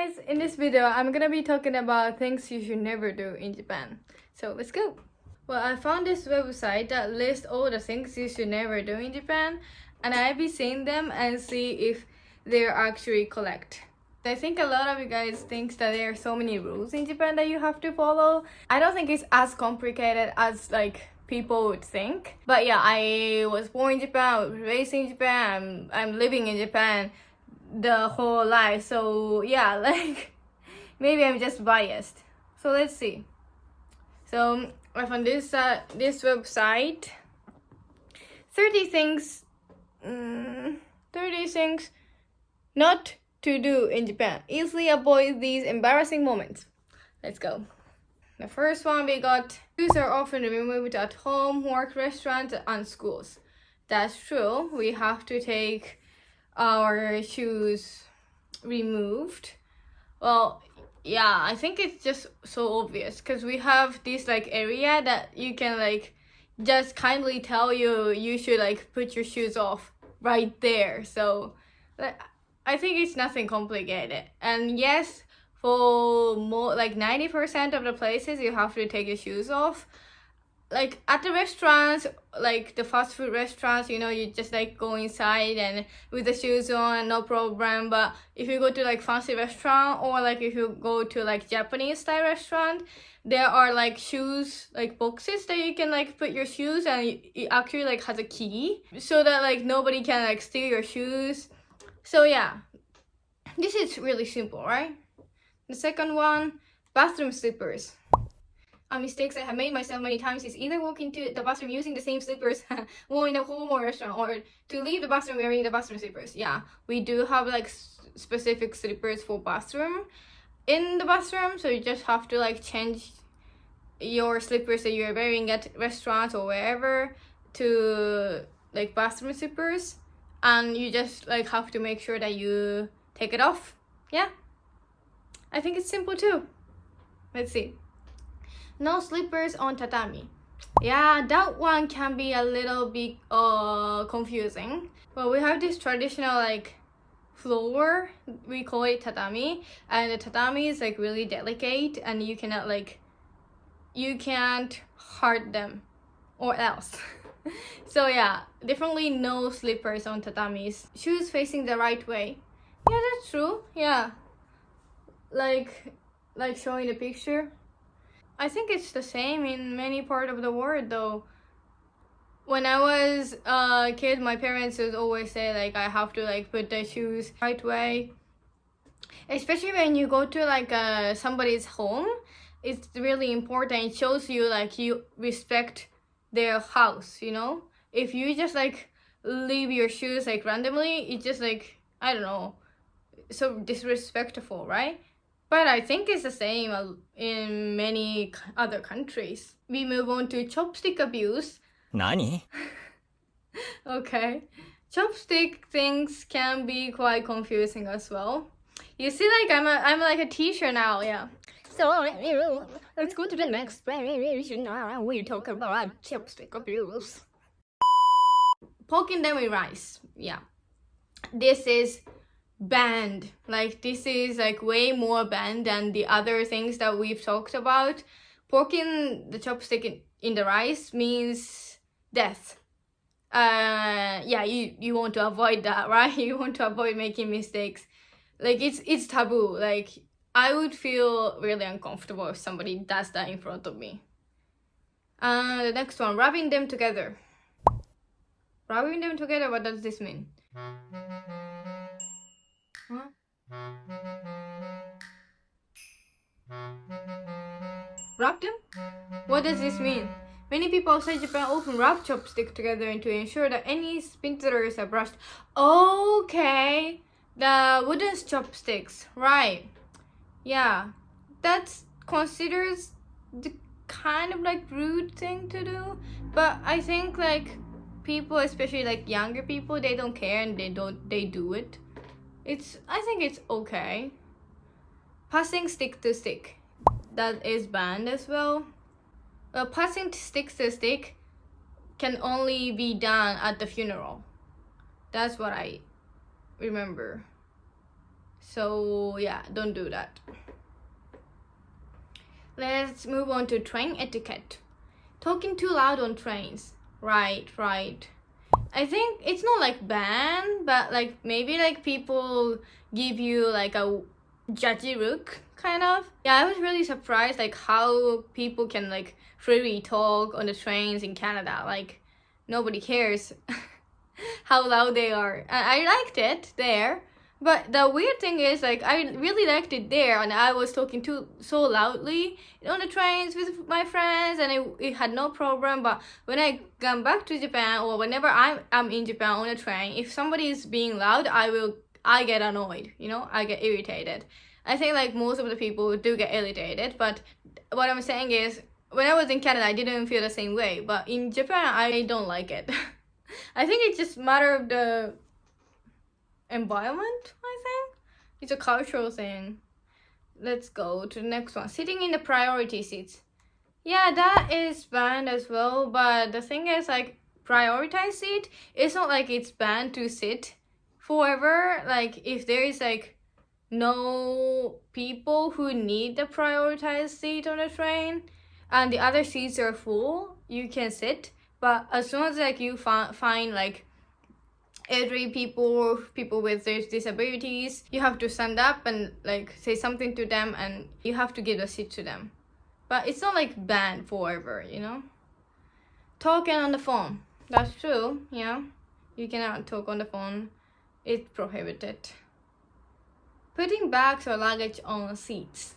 guys, in this video I'm gonna be talking about things you should never do in Japan. So let's go. Well, I found this website that lists all the things you should never do in Japan, and I'll be seeing them and see if they're actually correct. I think a lot of you guys think that there are so many rules in Japan that you have to follow. I don't think it's as complicated as like people would think. But yeah, I was born in Japan, I was raised in Japan, I'm living in Japan the whole life. So yeah, like maybe I'm just biased. So let's see. So I found this website. 30 things not to do in Japan. Easily avoid these embarrassing moments. Let's go. The first one we got: shoes are often removed at home, work, restaurants, and schools. That's true. We have to take our shoes removed. Well, yeah, I think it's just so obvious because we have this like area that you can like just kindly tell you should like put your shoes off right there. So like, I think it's nothing complicated. And yes, for more like 90% of the places you have to take your shoes off. Like at the restaurants, like the fast food restaurants, you know, you just like go inside and with the shoes on, no problem. But if you go to like fancy restaurant, or like if you go to like Japanese style restaurant, there are like shoes, like boxes that you can like put your shoes, and it actually like has a key so that like nobody can like steal your shoes. So yeah, this is really simple, right? The second one, bathroom slippers. Mistakes I have made myself many times is either walk into the bathroom using the same slippers or in a home or restaurant, or to leave the bathroom wearing the bathroom slippers. Yeah, we do have like specific slippers for bathroom in the bathroom, so you just have to like change your slippers that you're wearing at restaurants or wherever to like bathroom slippers, and you just like have to make sure that you take it off. Yeah, I think it's simple too. Let's see. No slippers on tatami. Yeah, that one can be a little bit confusing. Well, we have this traditional like floor, we call it tatami, and the tatami is like really delicate and you can't hurt them or else. So yeah, definitely no slippers on tatamis. Shoes facing the right way. Yeah, that's true. Yeah, like showing the picture. I think it's the same in many parts of the world though. When I was a kid, my parents would always say like I have to like put the shoes right way. Especially when you go to like somebody's home, it's really important. It shows you like you respect their house, you know? If you just like leave your shoes like randomly, it's just like, I don't know, so disrespectful, right? But I think it's the same in many other countries. We move on to chopstick abuse. Nani? Okay. Chopstick things can be quite confusing as well. You see, like I'm like a teacher now, yeah. So let's go to the next variation. We talk about chopstick abuse. Poking them with rice, yeah. This is banned. Like this is like way more banned than the other things that we've talked about. Poking the chopstick in the rice means death. Yeah, you want to avoid that, right? You want to avoid making mistakes. Like it's taboo. Like I would feel really uncomfortable if somebody does that in front of me. The next one, rubbing them together. Rubbing them together, what does this mean? Huh? Rub them? What does this mean? Many people outside Japan often rub chopsticks together to ensure that any splinters are brushed. Okay, the wooden chopsticks, right? Yeah, that's considered the kind of like rude thing to do, but I think like people, especially like younger people, they don't care and they do it. I think it's okay. Passing stick to stick, that is banned as well. Well, passing stick to stick can only be done at the funeral. That's what I remember. So yeah, don't do that. Let's move on to train etiquette. Talking too loud on trains. Right. I think it's not like banned, but like maybe like people give you like a judgy look, kind of. Yeah, I was really surprised like how people can like freely talk on the trains in Canada. Like nobody cares how loud they are. I liked it there. But the weird thing is, like, I really liked it there, and I was talking so loudly on the trains with my friends, and it had no problem. But when I come back to Japan, or whenever I'm in Japan on a train, if somebody is being loud, I get annoyed. You know, I get irritated. I think like most of the people do get irritated, but what I'm saying is, when I was in Canada, I didn't feel the same way. But in Japan, I don't like it. I think it's just matter of the environment. I think it's a cultural thing. Let's go to the next one. Sitting in the priority seats. Yeah, that is banned as well, but the thing is, like, prioritized seat, it's not like it's banned to sit forever. Like, if there is like no people who need the prioritized seat on the train and the other seats are full, you can sit. But as soon as like you find like elderly people with disabilities, you have to stand up and like say something to them, and you have to give a seat to them. But it's not like banned forever, you know. Talking on the phone, that's true. Yeah, you cannot talk on the phone, it's prohibited. Putting bags or luggage on seats.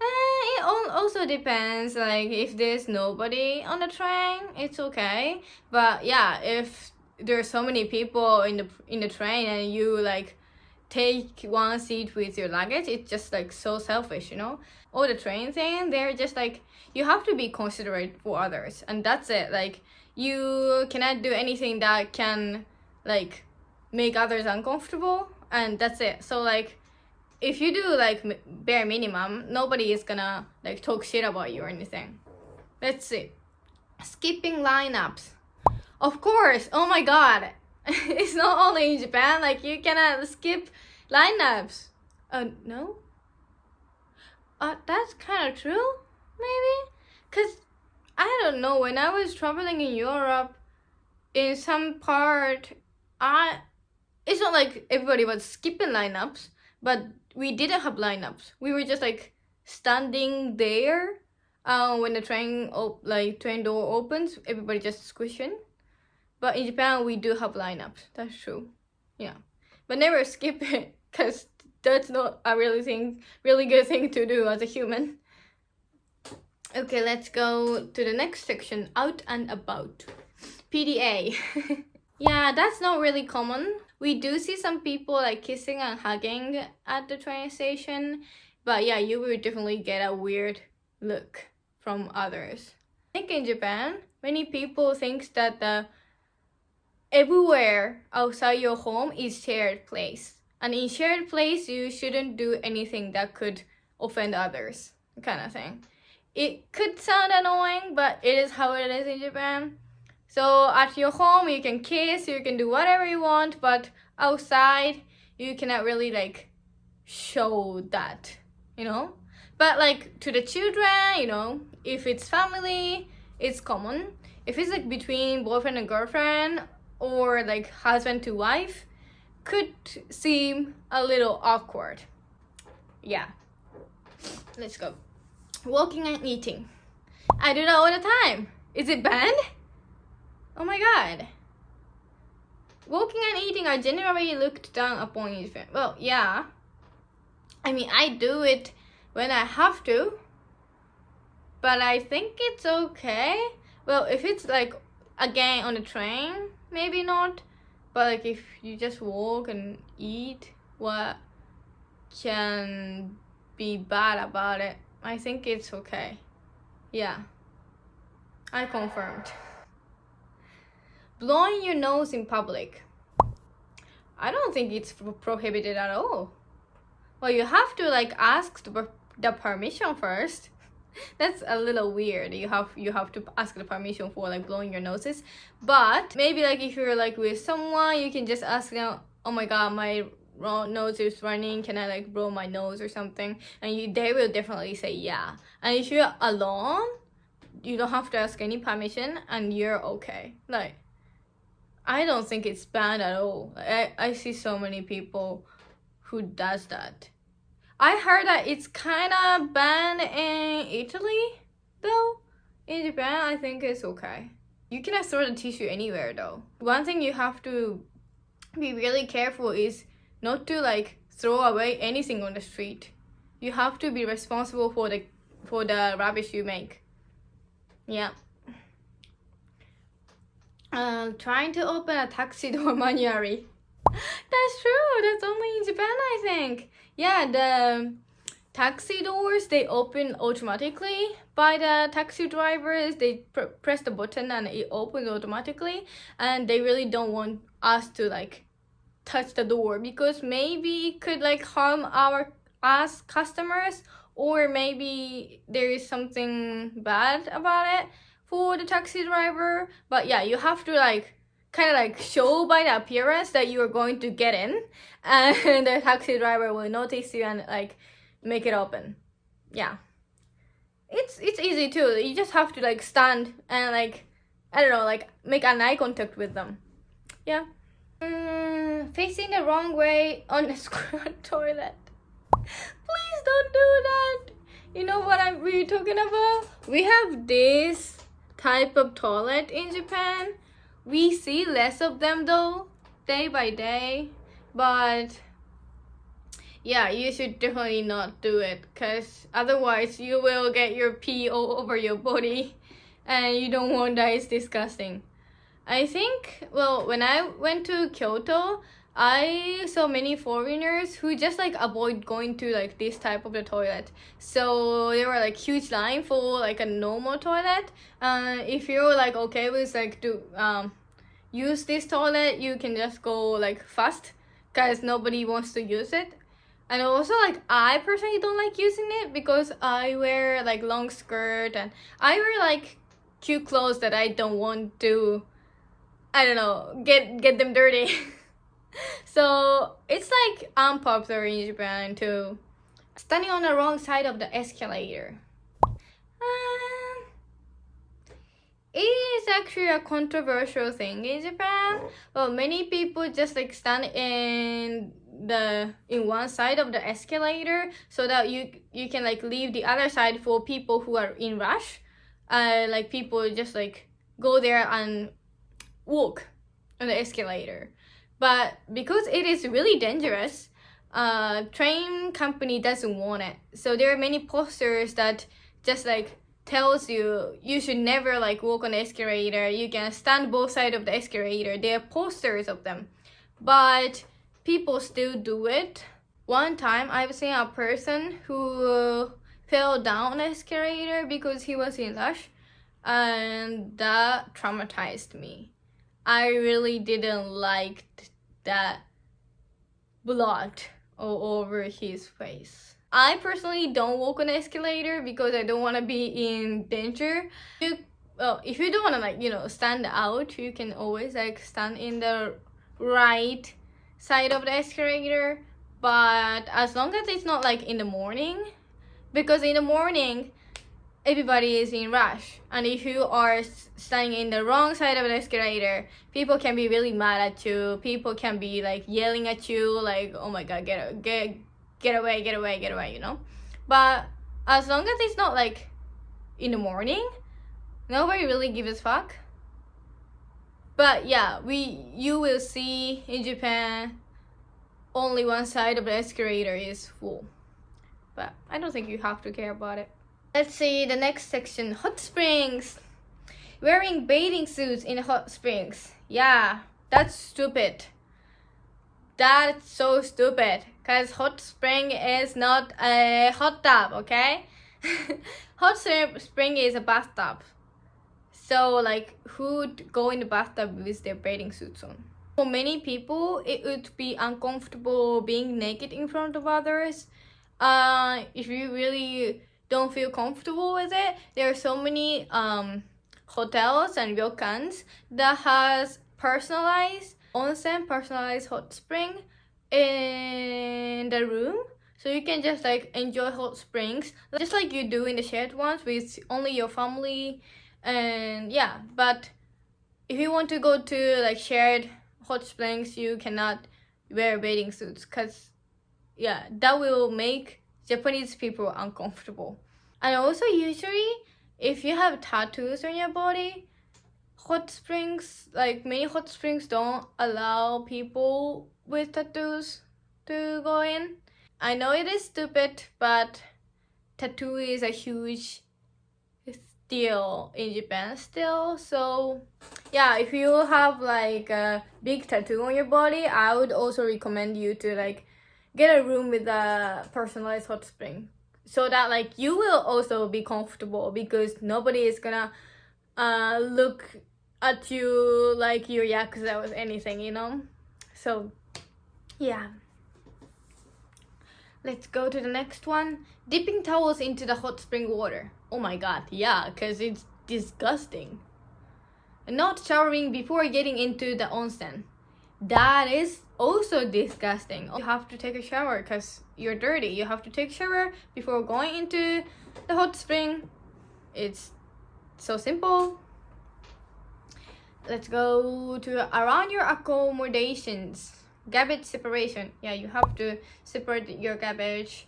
It also depends, like if there's nobody on the train, it's okay. But yeah, if there's so many people in the train and you like take one seat with your luggage, it's just like so selfish, you know. Or the train thing, they're just like, you have to be considerate for others, and that's it. Like you cannot do anything that can like make others uncomfortable, and that's it. So like if you do like bare minimum, nobody is gonna like talk shit about you or anything. Let's see. Skipping lineups. Of course. Oh my god. It's not only in Japan. Like you cannot skip lineups. No. That's kind of true. Maybe. Cause I don't know. When I was traveling in Europe, in some part, it's not like everybody was skipping lineups, but we didn't have lineups. We were just like standing there. When the train door opens, everybody just squishing. But in Japan, we do have lineups. That's true. Yeah, but never skip it, cause that's not a really good thing to do as a human. Okay, let's go to the next section. Out and about. PDA. Yeah, that's not really common. We do see some people like kissing and hugging at the train station, but yeah, you will definitely get a weird look from others. I think in Japan, many people think that everywhere outside your home is shared place. And in shared place, you shouldn't do anything that could offend others, kind of thing. It could sound annoying, but it is how it is in Japan. So at your home, you can kiss, you can do whatever you want, but outside, you cannot really like show that, you know? But like to the children, you know, if it's family, it's common. If it's like between boyfriend and girlfriend, or like husband to wife, could seem a little awkward. Yeah. Let's go. Walking and eating. I do that all the time. Is it banned? Oh my god. Walking and eating are generally looked down upon in Japan. Well, yeah. I mean, I do it when I have to, but I think it's okay. Well, if it's like again on the train, maybe not. But like if you just walk and eat, what can be bad about it? I think it's okay. Yeah. I confirmed. Blowing your nose in public. I don't think it's prohibited at all. Well, you have to like ask the permission first. That's a little weird. You have to ask the permission for like blowing your noses. But maybe like if you're like with someone, you can just ask them, oh my god, my nose is running, can I like blow my nose or something? And they will definitely say yeah. And if you're alone, you don't have to ask any permission and you're okay. Like, I don't think it's bad at all. I see so many people who does that. I heard that it's kind of banned in Italy, though. In Japan, I think it's okay. You cannot throw the tissue anywhere, though. One thing you have to be really careful is not to like throw away anything on the street. You have to be responsible for the rubbish you make. Yeah. Trying to open a taxi door manually. That's true. That's only in Japan, I think. Yeah, the taxi doors, they open automatically by the taxi drivers. They press the button and it opens automatically. And they really don't want us to like touch the door because maybe it could like harm us customers, or maybe there is something bad about it for the taxi driver. But yeah, you have to like kind of like show by the appearance that you are going to get in, and the taxi driver will notice you and like make it open. Yeah, it's easy too. You just have to like stand and like, I don't know, like make an eye contact with them. Yeah. Facing the wrong way on the squat toilet. Please don't do that. You know what I'm really talking about? We have this type of toilet in Japan. We see less of them though, day by day. But yeah, you should definitely not do it, because otherwise you will get your pee all over your body and you don't want that. It's disgusting. I think, well, when I went to Kyoto, I saw many foreigners who just like avoid going to like this type of the toilet. So there were like huge line for like a normal toilet. If you're like okay with like to use this toilet, you can just go like fast, because nobody wants to use it. And also like I personally don't like using it because I wear like long skirt and I wear like cute clothes that I don't want to, I don't know, get them dirty. So it's like unpopular in Japan too. Standing on the wrong side of the escalator. It is actually a controversial thing in Japan. Well, many people just like stand in one side of the escalator so that you can like leave the other side for people who are in rush. Like people just like go there and walk on the escalator. But because it is really dangerous, train company doesn't want it. So there are many posters that just like tells you should never like walk on the escalator. You can stand both sides of the escalator. There are posters of them, but people still do it. One time I've seen a person who fell down the escalator because he was in rush, and that traumatized me. I really didn't like that blood all over his face. I personally don't walk on the escalator because I don't want to be in danger. If you don't want to like, stand out, you can always like stand in the right side of the escalator. But as long as it's not like in the morning, because in the morning, everybody is in rush, and if you are standing in the wrong side of the escalator, people can be really mad at you. People can be like yelling at you, like, oh my god, get away, But as long as it's not like in the morning, nobody really gives a fuck. But yeah, you will see in Japan only one side of the escalator is full, but I don't think you have to care about it. Let's see the next section. Hot springs. Wearing bathing suits in hot springs. Yeah, that's stupid. That's so stupid. Because hot spring is not a hot tub, okay? Hot spring is a bathtub. So like, who'd go in the bathtub with their bathing suits on? For many people, it would be uncomfortable being naked in front of others. If you really don't feel comfortable with it, there are so many hotels and ryokans that has personalized onsen, personalized hot spring, in the room, so you can just like enjoy hot springs just like you do in the shared ones with only your family. And yeah, but if you want to go to like shared hot springs, you cannot wear bathing suits, because yeah, that will make Japanese people uncomfortable. And also, usually if you have tattoos on your body, hot springs, like many hot springs, don't allow people with tattoos to go in. I know it is stupid, but tattoo is a huge deal in Japan still. So yeah, if you have like a big tattoo on your body, I would also recommend you to like get a room with a personalized hot spring, so that like you will also be comfortable, because nobody is gonna look at you like you're yakuza with anything, you know. So yeah, let's go to the next one. Dipping towels into the hot spring water. Oh my god, yeah, because it's disgusting. Not showering before getting into the onsen. That is also disgusting. You have to take a shower because you're dirty. You have to take a shower before going into the hot spring. It's so simple. Let's go to around your accommodations. Garbage separation. Yeah, you have to separate your garbage.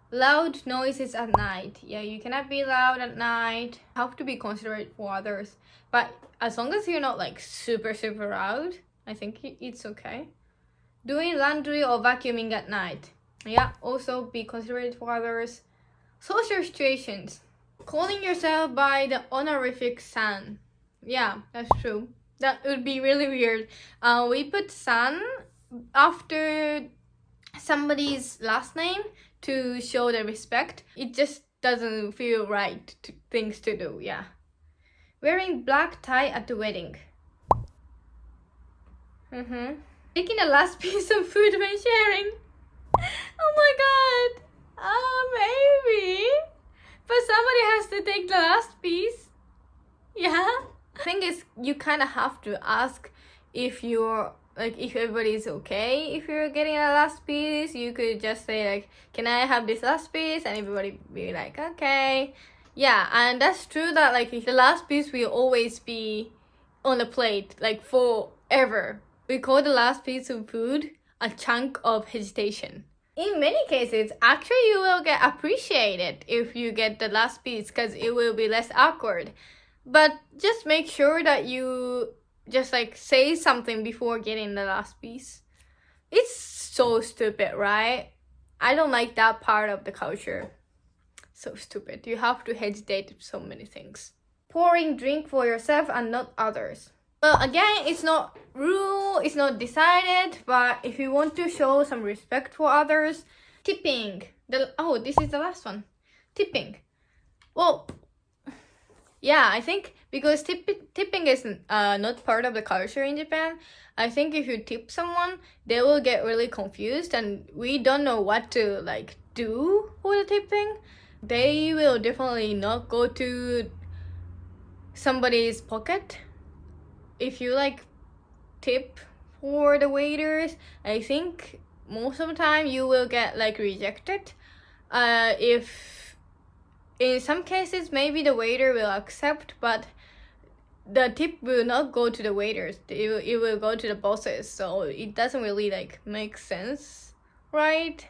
Loud noises at night. Yeah, you cannot be loud at night. You have to be considerate for others. But as long as you're not like super loud, I think it's okay. Doing laundry or vacuuming at night. Yeah, also be considerate for others. Social situations. Calling yourself by the honorific san. Yeah, that's true. That would be really weird. We put san after somebody's last name to show the respect. It just doesn't feel right things to do. Yeah. Wearing black tie at the wedding. Taking the last piece of food when sharing. Oh my god. Maybe. But somebody has to take the last piece. Yeah. The thing is, you kind of have to ask if you're like, if everybody's okay. If you're getting a last piece, you could just say like, can I have this last piece? And everybody be like, okay. Yeah, and that's true that like the last piece will always be on the plate like forever. We call the last piece of food a chunk of hesitation. In many cases, actually you will get appreciated if you get the last piece, because it will be less awkward. But just make sure that you just like say something before getting the last piece. It's so stupid, right? I don't like that part of the culture. So stupid. You have to hesitate with so many things. Pouring drink for yourself and not others. Well, again, it's not rule, it's not decided, but if you want to show some respect for others, tipping. This is the last one. Tipping. Well, yeah, I think because tipping is not part of the culture in Japan, I think if you tip someone, they will get really confused and we don't know what to like do for the tipping. They will definitely not go to somebody's pocket. If you like tip for the waiters, I think most of the time you will get like rejected. If in some cases maybe the waiter will accept, but the tip will not go to the waiters. It will go to the bosses. So it doesn't really like make sense, right?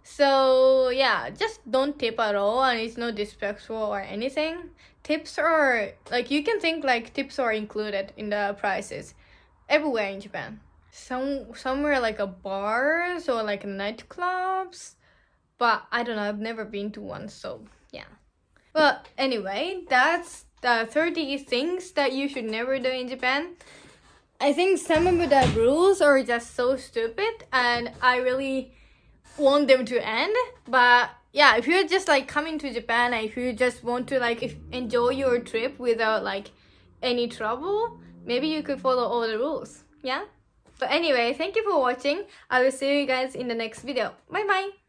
So yeah, just don't tip at all, and it's not disrespectful or anything. Tips are like, you can think like tips are included in the prices everywhere in Japan. Somewhere like a bars or like nightclubs, but I don't know, I've never been to one, so yeah. Well, anyway, that's the 30 things that you should never do in Japan. I think some of the rules are just so stupid and I really want them to end. But yeah, if you're just like coming to Japan and if you just want to like enjoy your trip without like any trouble, maybe you could follow all the rules. Yeah. But anyway, thank you for watching. I will see you guys in the next video. Bye bye.